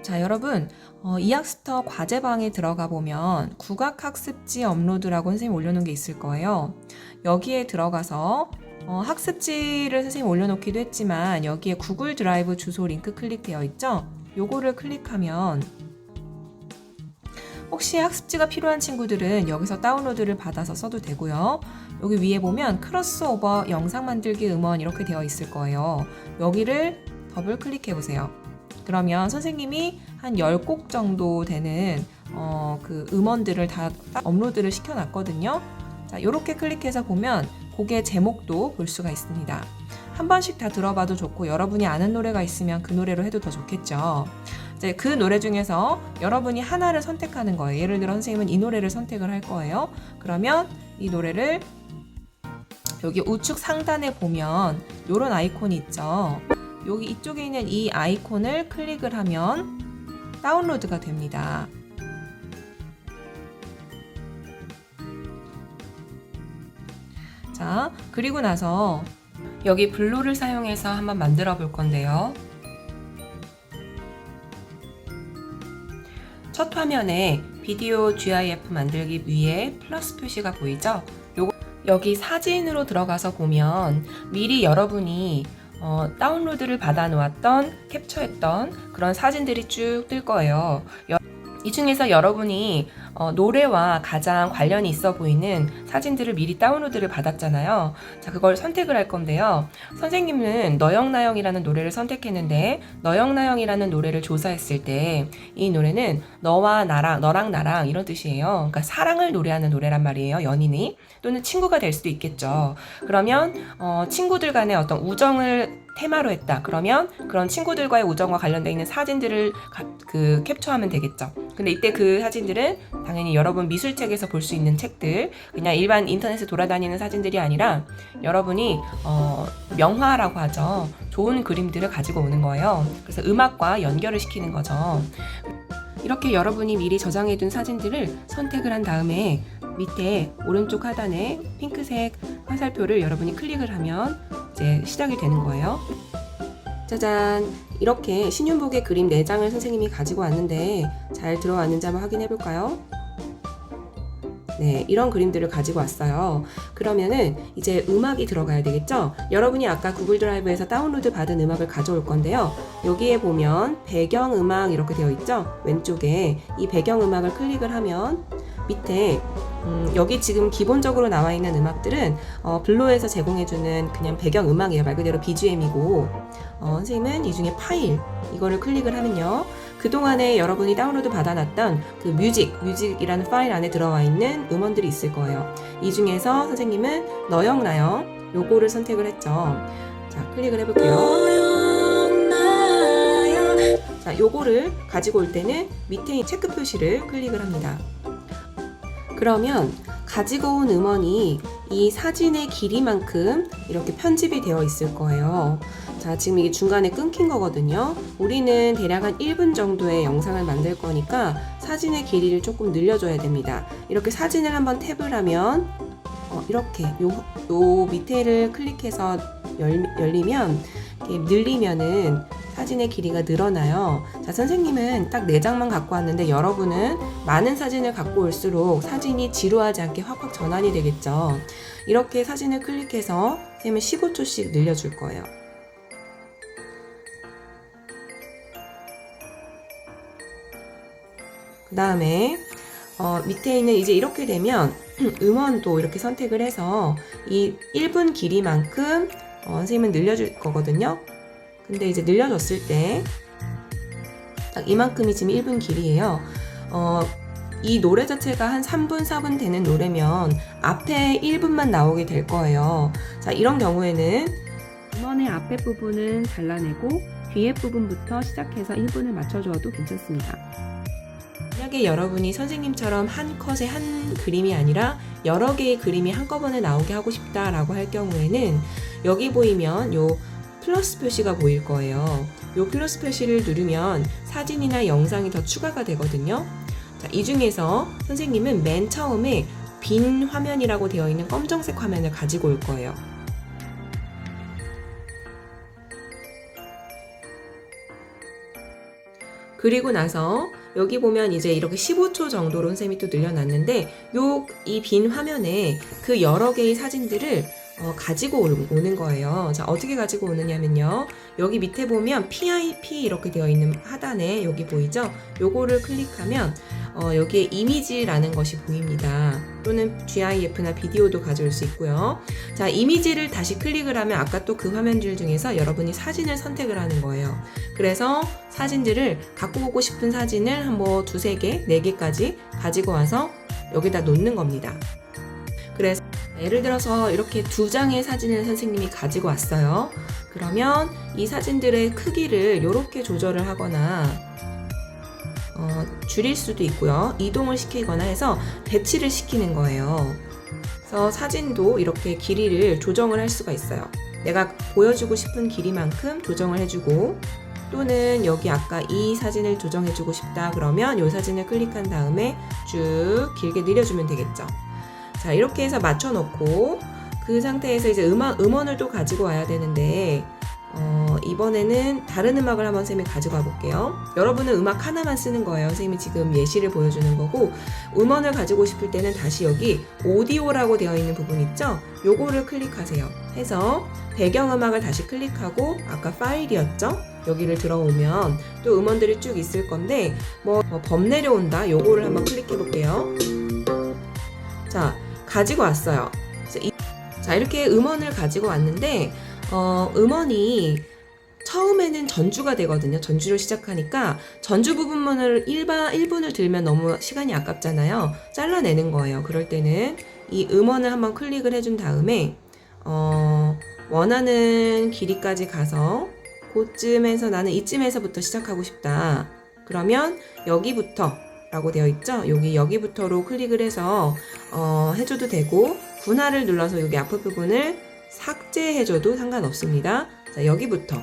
자, 여러분, 이학스터 과제방에 들어가 보면 국악학습지 업로드라고 선생님 올려놓은 게 있을 거예요. 여기에 들어가서 학습지를 선생님 올려놓기도 했지만 여기에 구글 드라이브 주소 링크 클릭되어 있죠? 요거를 클릭하면 혹시 학습지가 필요한 친구들은 여기서 다운로드를 받아서 써도 되고요. 여기 위에 보면 크로스오버 영상 만들기 음원 이렇게 되어 있을 거예요. 여기를 더블 클릭해 보세요. 그러면 선생님이 한 10곡 정도 되는 그 음원들을 다 업로드를 시켜놨거든요. 자, 이렇게 클릭해서 보면 곡의 제목도 볼 수가 있습니다. 한 번씩 다 들어봐도 좋고 여러분이 아는 노래가 있으면 그 노래로 해도 더 좋겠죠. 이제 그 노래 중에서 여러분이 하나를 선택하는 거예요. 예를 들어 선생님은 이 노래를 선택을 할 거예요. 그러면 이 노래를 여기 우측 상단에 보면 이런 아이콘이 있죠. 여기 이쪽에 있는 이 아이콘을 클릭을 하면 다운로드가 됩니다. 자, 그리고 나서 여기 블루를 사용해서 한번 만들어 볼 건데요. 첫 화면에 비디오 GIF 만들기 위에 플러스 표시가 보이죠? 여기 사진으로 들어가서 보면 미리 여러분이 다운로드를 받아 놓았던 캡처했던 그런 사진들이 쭉 뜰 거예요. 이 중에서 여러분이 노래와 가장 관련이 있어 보이는 사진들을 미리 다운로드를 받았잖아요. 자, 그걸 선택을 할 건데요. 선생님은 너영나영이라는 노래를 선택했는데 너영나영이라는 노래를 조사했을 때 이 노래는 너와 나랑, 너랑 나랑 이런 뜻이에요. 그러니까 사랑을 노래하는 노래란 말이에요. 연인이 또는 친구가 될 수도 있겠죠. 그러면 친구들 간의 어떤 우정을 테마로 했다. 그러면 그런 친구들과의 우정과 관련되어 있는 사진들을 캡처하면 되겠죠. 근데 이때 그 사진들은 당연히 여러분 미술책에서 볼 수 있는 책들, 그냥 일반 인터넷에 돌아다니는 사진들이 아니라 여러분이 명화라고 하죠. 좋은 그림들을 가지고 오는 거예요. 그래서 음악과 연결을 시키는 거죠. 이렇게 여러분이 미리 저장해둔 사진들을 선택을 한 다음에 밑에 오른쪽 하단에 핑크색 화살표를 여러분이 클릭을 하면 이제 시작이 되는 거예요. 짜잔! 이렇게 신윤복의 그림 4장을 선생님이 가지고 왔는데 잘 들어왔는지 한번 확인해 볼까요? 네, 이런 그림들을 가지고 왔어요. 그러면은 이제 음악이 들어가야 되겠죠? 여러분이 아까 구글 드라이브에서 다운로드 받은 음악을 가져올 건데요. 여기에 보면 배경음악 이렇게 되어 있죠? 왼쪽에 이 배경음악을 클릭을 하면 밑에 여기 지금 기본적으로 나와 있는 음악들은 블로에서 제공해주는 그냥 배경음악이에요. 말 그대로 BGM이고 선생님은 이 중에 파일 이거를 클릭을 하면요. 그동안에 여러분이 다운로드 받아놨던 그 뮤직이라는 파일 안에 들어와 있는 음원들이 있을 거예요. 이 중에서 선생님은 너영나영 요거를 선택을 했죠. 자, 클릭을 해볼게요. 자, 요거를 가지고 올 때는 밑에 체크 표시를 클릭을 합니다. 그러면 가지고 온 음원이 이 사진의 길이만큼 이렇게 편집이 되어 있을 거예요. 자, 지금 이게 중간에 끊긴 거거든요. 우리는 대략 한 1분 정도의 영상을 만들 거니까 사진의 길이를 조금 늘려줘야 됩니다. 이렇게 사진을 한번 탭을 하면 이렇게 요 밑에를 클릭해서 열리면 이렇게 늘리면은 사진의 길이가 늘어나요. 자, 선생님은 딱 4장만 갖고 왔는데 여러분은 많은 사진을 갖고 올수록 사진이 지루하지 않게 확확 전환이 되겠죠. 이렇게 사진을 클릭해서 선생님은 15초씩 늘려줄 거예요. 그 다음에 밑에 있는 이제 이렇게 되면 음원도 이렇게 선택을 해서 이 1분 길이만큼 선생님은 늘려줄 거거든요. 근데 이제 늘려줬을 때 딱 이만큼이 지금 1분 길이에요. 이 노래 자체가 한 3분, 4분 되는 노래면 앞에 1분만 나오게 될 거예요. 자, 이런 경우에는 음원의 앞에 부분은 잘라내고 뒤에 부분부터 시작해서 1분을 맞춰줘도 괜찮습니다. 만약에 여러분이 선생님처럼 한 컷에 한 그림이 아니라 여러 개의 그림이 한꺼번에 나오게 하고 싶다라고 할 경우에는 여기 보이면 요 플러스 표시가 보일 거예요. 요 플러스 표시를 누르면 사진이나 영상이 더 추가가 되거든요. 자, 이 중에서 선생님은 맨 처음에 빈 화면이라고 되어 있는 검정색 화면을 가지고 올 거예요. 그리고 나서 여기 보면 이제 이렇게 15초 정도로 선생님이 또 늘려놨는데 이 빈 화면에 그 여러 개의 사진들을 가지고 오는 거예요. 자, 어떻게 가지고 오느냐면요. 여기 밑에 보면 PIP 이렇게 되어 있는 하단에 여기 보이죠? 요거를 클릭하면 여기에 이미지라는 것이 보입니다. 또는 GIF나 비디오도 가져올 수 있고요. 자, 이미지를 다시 클릭을 하면 아까 또 그 화면들 중에서 여러분이 사진을 선택을 하는 거예요. 그래서 사진들을 갖고 오고 싶은 사진을 한 두세 개, 네 개까지 가지고 와서 여기다 놓는 겁니다. 그래서 예를 들어서 이렇게 2장의 사진을 선생님이 가지고 왔어요. 그러면 이 사진들의 크기를 이렇게 조절을 하거나 줄일 수도 있고요. 이동을 시키거나 해서 배치를 시키는 거예요. 그래서 사진도 이렇게 길이를 조정을 할 수가 있어요. 내가 보여주고 싶은 길이만큼 조정을 해주고, 또는 여기 아까 이 사진을 조정해주고 싶다 그러면 이 사진을 클릭한 다음에 쭉 길게 늘려주면 되겠죠. 자, 이렇게 해서 맞춰놓고 그 상태에서 이제 음원을 또 가지고 와야 되는데 이번에는 다른 음악을 한번 선생님이 가지고 와볼게요. 여러분은 음악 하나만 쓰는 거예요. 선생님이 지금 예시를 보여주는 거고, 음원을 가지고 싶을 때는 다시 여기 오디오라고 되어 있는 부분 있죠? 요거를 클릭하세요. 해서 배경음악을 다시 클릭하고 아까 파일이었죠? 여기를 들어오면 또 음원들이 쭉 있을 건데 범 내려온다 요거를 한번 클릭해 볼게요. 자, 가지고 왔어요. 자, 이렇게 음원을 가지고 왔는데 음원이 처음에는 전주가 되거든요. 전주를 시작하니까 전주 부분을 1분을 들면 너무 시간이 아깝잖아요. 잘라내는 거예요. 그럴 때는 이 음원을 한번 클릭을 해준 다음에 원하는 길이까지 가서 그쯤에서 나는 이쯤에서부터 시작하고 싶다. 그러면 여기부터 라고 되어 있죠? 여기부터로 클릭을 해서 해줘도 되고, 분할을 눌러서 여기 앞부분을 삭제해줘도 상관없습니다. 자, 여기부터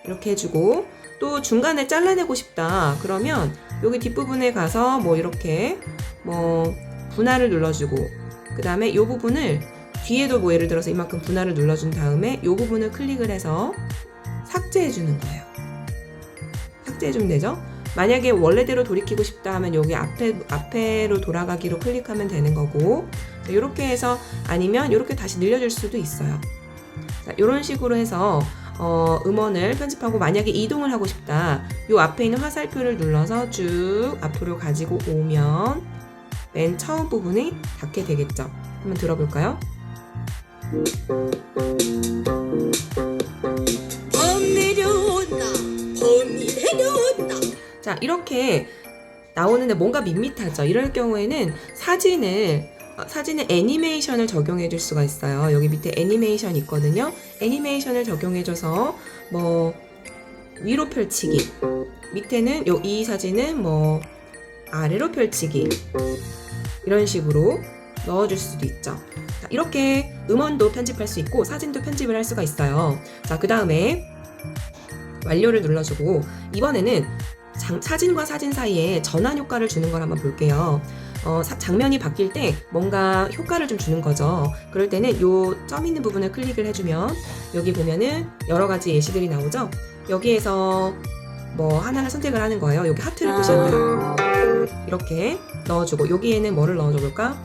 이렇게 해주고, 또 중간에 잘라내고 싶다 그러면 여기 뒷부분에 가서 이렇게 분할을 눌러주고, 그 다음에 이 부분을 뒤에도 예를 들어서 이만큼 분할을 눌러준 다음에 이 부분을 클릭을 해서 삭제해주는 거예요. 삭제해주면 되죠? 만약에 원래대로 돌이키고 싶다 하면 여기 앞에로 돌아가기로 클릭하면 되는 거고, 이렇게 해서 아니면 이렇게 다시 늘려줄 수도 있어요. 자, 이런 식으로 해서 음원을 편집하고, 만약에 이동을 하고 싶다, 이 앞에 있는 화살표를 눌러서 쭉 앞으로 가지고 오면 맨 처음 부분이 닿게 되겠죠. 한번 들어볼까요? 범 내려온다, 범이 내려온다. 자, 이렇게 나오는데 뭔가 밋밋하죠. 이럴 경우에는 사진에 애니메이션을 적용해 줄 수가 있어요. 여기 밑에 애니메이션 있거든요. 애니메이션을 적용해 줘서 위로 펼치기, 밑에는 이 사진은 아래로 펼치기, 이런 식으로 넣어줄 수도 있죠. 자, 이렇게 음원도 편집할 수 있고 사진도 편집을 할 수가 있어요. 자, 그 다음에 완료를 눌러주고, 이번에는 사진과 사진 사이에 전환 효과를 주는 걸 한번 볼게요. 장면이 바뀔 때 뭔가 효과를 좀 주는 거죠. 그럴 때는 요 점 있는 부분을 클릭을 해주면 여기 보면은 여러 가지 예시들이 나오죠. 여기에서 하나를 선택을 하는 거예요. 여기 하트를 보시면 이렇게 넣어주고, 여기에는 뭐를 넣어줘 볼까?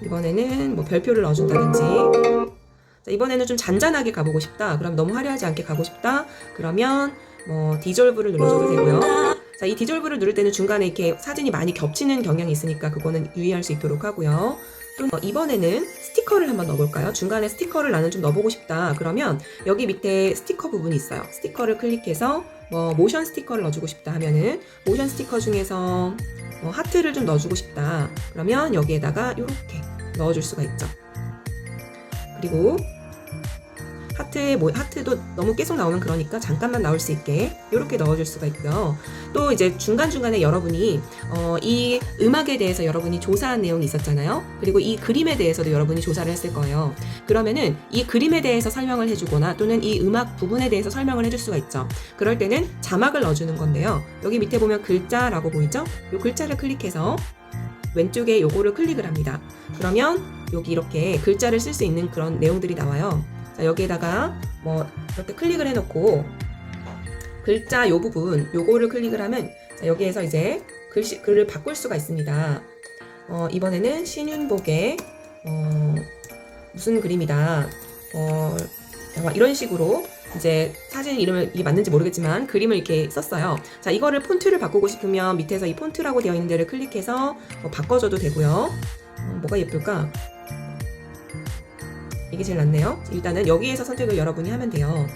이번에는 별표를 넣어준다든지. 자, 이번에는 좀 잔잔하게 가보고 싶다. 그럼 너무 화려하지 않게 가고 싶다. 그러면 디졸브를 눌러줘도 되고요. 자, 이 디졸브를 누를 때는 중간에 이렇게 사진이 많이 겹치는 경향이 있으니까 그거는 유의할 수 있도록 하고요. 또 이번에는 스티커를 한번 넣어볼까요? 중간에 스티커를 나는 좀 넣어보고 싶다. 그러면 여기 밑에 스티커 부분이 있어요. 스티커를 클릭해서 모션 스티커를 넣어주고 싶다 하면은 모션 스티커 중에서 하트를 좀 넣어주고 싶다. 그러면 여기에다가 이렇게 넣어줄 수가 있죠. 그리고 하트도 너무 계속 나오면 그러니까 잠깐만 나올 수 있게 이렇게 넣어줄 수가 있고요. 또 이제 중간중간에 여러분이 이 음악에 대해서 여러분이 조사한 내용이 있었잖아요. 그리고 이 그림에 대해서도 여러분이 조사를 했을 거예요. 그러면은 이 그림에 대해서 설명을 해주거나 또는 이 음악 부분에 대해서 설명을 해줄 수가 있죠. 그럴 때는 자막을 넣어주는 건데요. 여기 밑에 보면 글자라고 보이죠? 이 글자를 클릭해서 왼쪽에 요거를 클릭을 합니다. 그러면 여기 이렇게 글자를 쓸 수 있는 그런 내용들이 나와요. 자, 여기에다가 이렇게 클릭을 해놓고, 글자 요 부분 요거를 클릭을 하면 자, 여기에서 이제 글을 바꿀 수가 있습니다. 이번에는 신윤복의 무슨 그림이다. 이런 식으로 이제 사진 이름을 이게 맞는지 모르겠지만 그림을 이렇게 썼어요. 자, 이거를 폰트를 바꾸고 싶으면 밑에서 이 폰트라고 되어 있는 데를 클릭해서 바꿔줘도 되고요. 뭐가 예쁠까? 이게 제일 낫네요. 일단은 여기에서 선택을 여러분이 하면 돼요.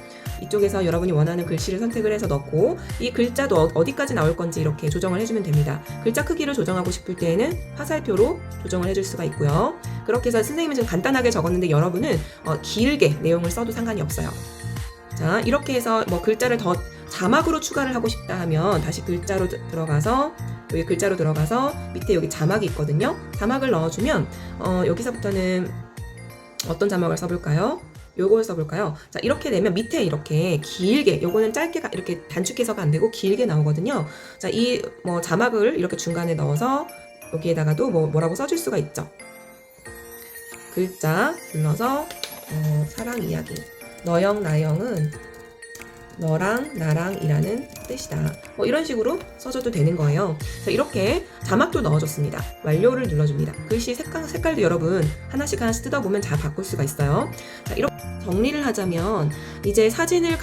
이쪽에서 여러분이 원하는 글씨를 선택을 해서 넣고 이 글자도 어디까지 나올 건지 이렇게 조정을 해주면 됩니다. 글자 크기를 조정하고 싶을 때에는 화살표로 조정을 해줄 수가 있고요. 그렇게 해서 선생님은 지금 간단하게 적었는데 여러분은 길게 내용을 써도 상관이 없어요. 자, 이렇게 해서 뭐 글자를 더 자막으로 추가를 하고 싶다 하면 다시 글자로 들어가서 여기 글자로 들어가서 밑에 여기 자막이 있거든요. 자막을 넣어주면 여기서부터는 어떤 자막을 써볼까요? 요걸 써볼까요? 자, 이렇게 되면 밑에 이렇게 길게, 요거는 짧게 이렇게 단축해서가 안 되고 길게 나오거든요. 자, 이 자막을 이렇게 중간에 넣어서 여기에다가도 뭐라고 써줄 수가 있죠. 글자 눌러서 사랑 이야기. 너영 나영은 너랑 나랑이라는 뜻이다. 이런 식으로 써줘도 되는 거예요. 자, 이렇게 자막도 넣어줬습니다. 완료를 눌러줍니다. 글씨 색깔도 여러분 하나씩 뜯어보면 다 바꿀 수가 있어요. 자, 이렇게 정리를 하자면 이제 사진을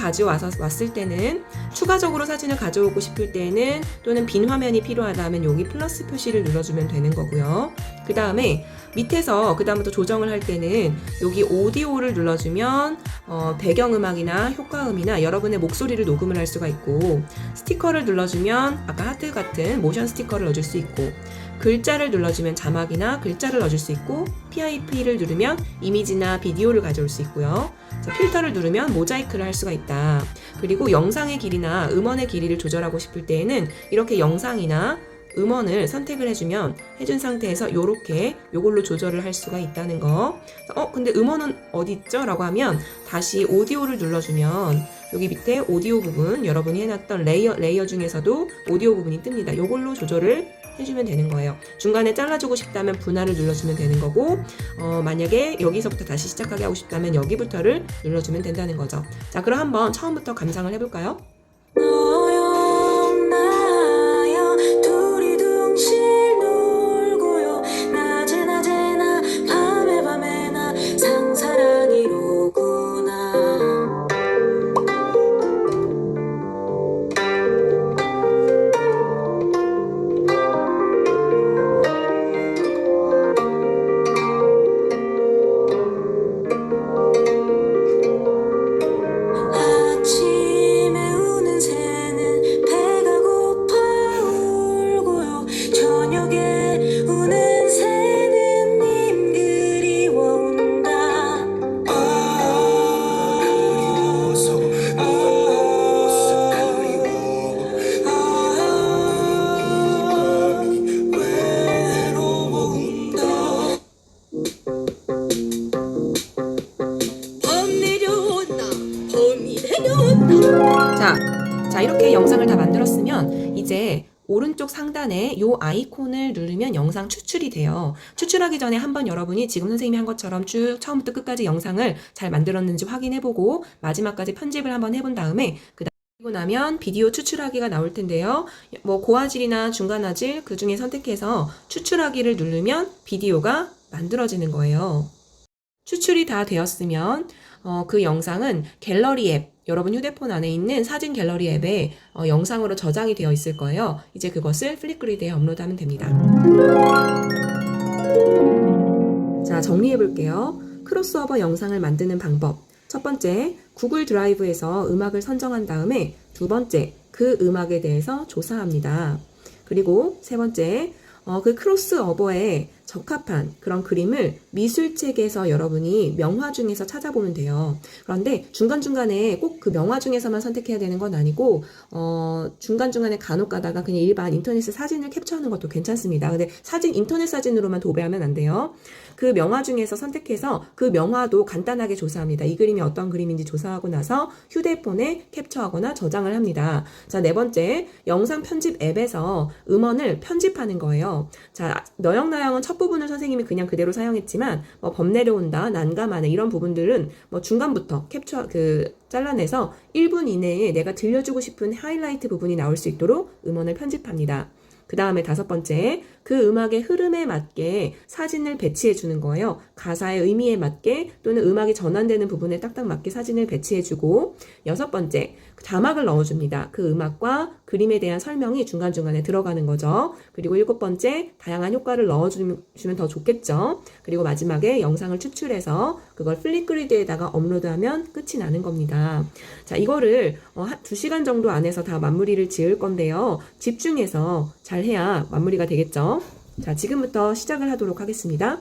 왔을 때는 추가적으로 사진을 가져오고 싶을 때는 또는 빈 화면이 필요하다면 여기 플러스 표시를 눌러주면 되는 거고요. 그 다음에 밑에서 그 다음부터 조정을 할 때는 여기 오디오를 눌러주면 배경음악이나 효과음이나 여러분의 목소리를 녹음을 할 수가 있고, 스티커를 눌러주면 아까 하트 같은 모션 스티커를 넣어줄 수 있고, 글자를 눌러주면 자막이나 글자를 넣어줄 수 있고, PIP를 누르면 이미지나 비디오를 가져올 수 있고요. 자, 필터를 누르면 모자이크를 할 수가 있다. 그리고 영상의 길이나 음원의 길이를 조절하고 싶을 때에는 이렇게 영상이나 음원을 선택을 해준 상태에서 요걸로 조절을 할 수가 있다는 거. 근데 음원은 어디 있죠? 라고 하면 다시 오디오를 눌러주면 여기 밑에 오디오 부분 여러분이 해놨던 레이어 중에서도 오디오 부분이 뜹니다. 요걸로 조절을 해주면 되는 거예요. 중간에 잘라주고 싶다면 분할을 눌러주면 되는 거고, 만약에 여기서부터 다시 시작하게 하고 싶다면 여기부터를 눌러주면 된다는 거죠. 자, 그럼 한번 처음부터 감상을 해볼까요? 자, 이렇게 영상을 다 만들었으면 이제 오른쪽 상단에 요 아이콘을 누르면 영상 추출이 돼요. 추출하기 전에 한번 여러분이 지금 선생님이 한 것처럼 쭉 처음부터 끝까지 영상을 잘 만들었는지 확인해보고 마지막까지 편집을 한번 해본 다음에 그리고 나면 비디오 추출하기가 나올 텐데요. 고화질이나 중간화질 그 중에 선택해서 추출하기를 누르면 비디오가 만들어지는 거예요. 추출이 다 되었으면 그 영상은 갤러리 앱, 여러분 휴대폰 안에 있는 사진 갤러리 앱에 영상으로 저장이 되어 있을 거예요. 이제 그것을 플립그리드에 업로드하면 됩니다. 자, 정리해 볼게요. 크로스오버 영상을 만드는 방법. 첫 번째, 구글 드라이브에서 음악을 선정한 다음에 두 번째, 그 음악에 대해서 조사합니다. 그리고 세 번째, 그 크로스오버에 적합한 그런 그림을 미술책에서 여러분이 명화 중에서 찾아보면 돼요. 그런데 중간중간에 꼭 그 명화 중에서만 선택해야 되는 건 아니고 중간중간에 간혹 가다가 그냥 일반 인터넷 사진을 캡처하는 것도 괜찮습니다. 근데 인터넷 사진으로만 도배하면 안 돼요. 그 명화 중에서 선택해서 그 명화도 간단하게 조사합니다. 이 그림이 어떤 그림인지 조사하고 나서 휴대폰에 캡처하거나 저장을 합니다. 자, 네 번째, 영상 편집 앱에서 음원을 편집하는 거예요. 자, 너영나영은 첫 끝부분을 선생님이 그냥 그대로 사용했지만 범 내려온다, 난감하네 이런 부분들은 중간부터 잘라내서 1분 이내에 내가 들려주고 싶은 하이라이트 부분이 나올 수 있도록 음원을 편집합니다. 그 다음에 5번째, 그 음악의 흐름에 맞게 사진을 배치해 주는 거예요. 가사의 의미에 맞게 또는 음악이 전환되는 부분에 딱딱 맞게 사진을 배치해 주고, 6번째, 자막을 넣어줍니다. 그 음악과 그림에 대한 설명이 중간중간에 들어가는 거죠. 그리고 7번째, 다양한 효과를 넣어주면 더 좋겠죠. 그리고 마지막에 영상을 추출해서 그걸 플립그리드에다가 업로드하면 끝이 나는 겁니다. 자, 이거를 2시간 정도 안에서 다 마무리를 지을 건데요. 집중해서 잘 해야 마무리가 되겠죠. 자, 지금부터 시작을 하도록 하겠습니다.